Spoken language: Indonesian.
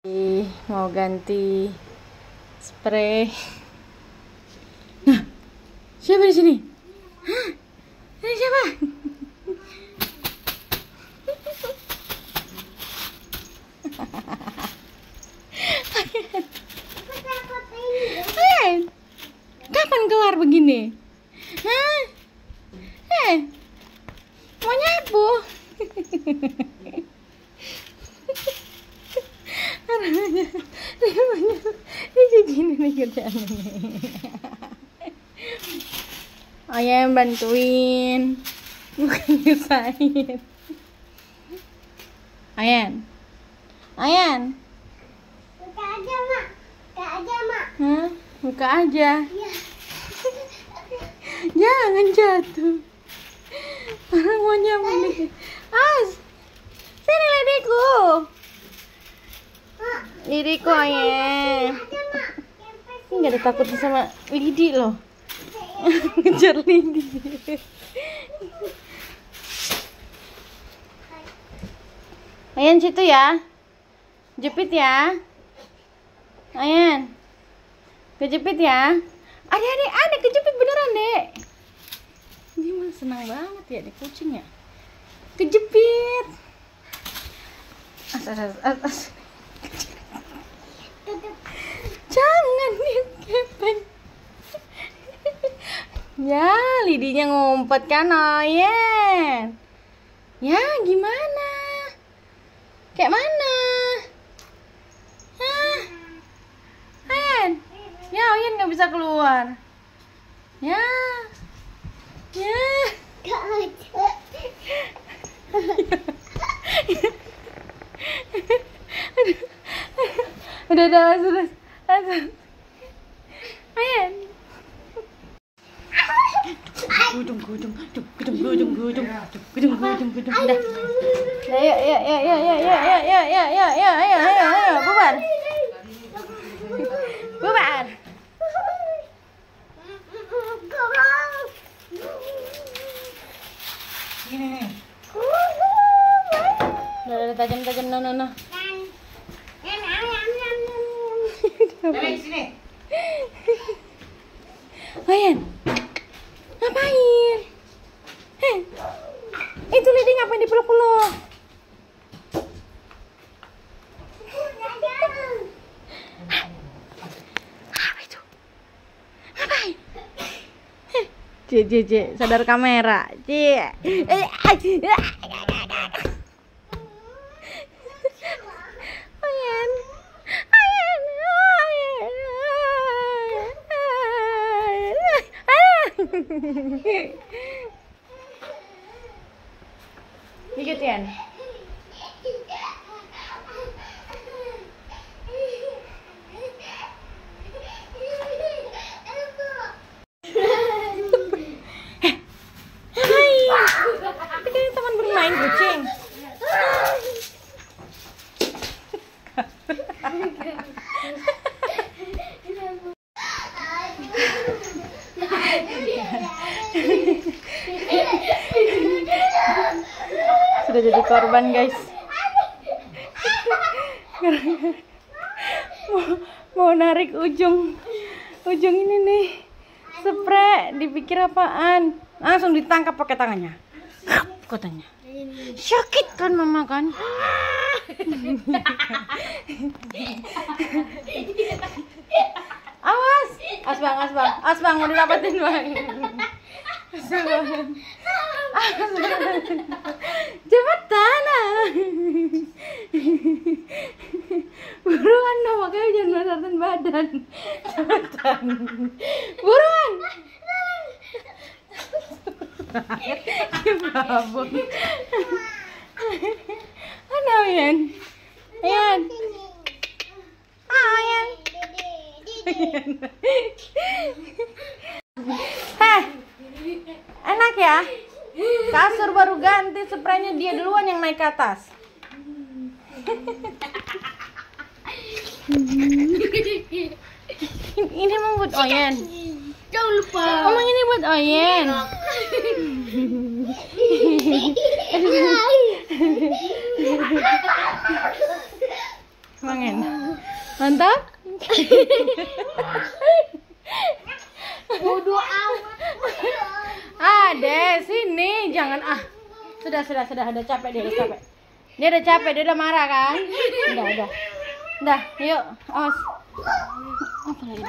Mau ganti spray. Nah, siapa di sini? Hah? Ini siapa? Ayan, kapan kelar begini? Hah? Mau nyapu? Ini gini nih kerjaannya. Ayam bantuin, bukan nyusahin. Ayan. Buka aja, Mak. Hah? Buka aja. Iya. Jangan jatuh. Orang mau nyapu nih. Sini lidiku. Lidiku ayam. Ini gak ada takutnya sama Lidi loh. Ngejar Lidi. Ayan situ ya. Jepit ya. Ayan. Kejepit ya. Ada kejepit beneran, Dek. Dia mah senang banget ya di kucing ya. Kejepit. As. Jangan dikepeng. Ya, lidinya ngumpet kan, Oyen. Ya, gimana? Kayak mana? Hah? Oyen. Ya, Oyen nggak bisa keluar. Ya. Gak ada. Udah. Ayan. Gudung. Dah. Ayo, bubar. Udah tajam, no. Sini. Ayan, ngapain? Itu Lidi ngapain dipeluk-peluk? Apa itu? Ngapain? Cie, sadar kamera. Cie. Ikutin. Hai. Teman bermain kucing. Sudah jadi korban, guys. mau narik ujung ini nih spray, dipikir apaan, langsung ditangkap pakai tangannya. Katanya sakit kan mama kan. Awas bang, mau didapatin bang. Cepetan buruan dong, makanya jangan menarik badan. Cepetan buruan. Babon. Ayan. Enak ya? Kasur baru ganti, spraynya dia duluan yang naik ke atas. Ini emang buat Oyen. Jangan lupa. Emang ini buat Oyen. pengen. Mantap? Bodoh amat. Ade, sini, jangan Sudah, udah capek dia, udah capek. Dia udah capek, dia udah marah kan? Udah. Udah, yuk, awas. Apa lagi?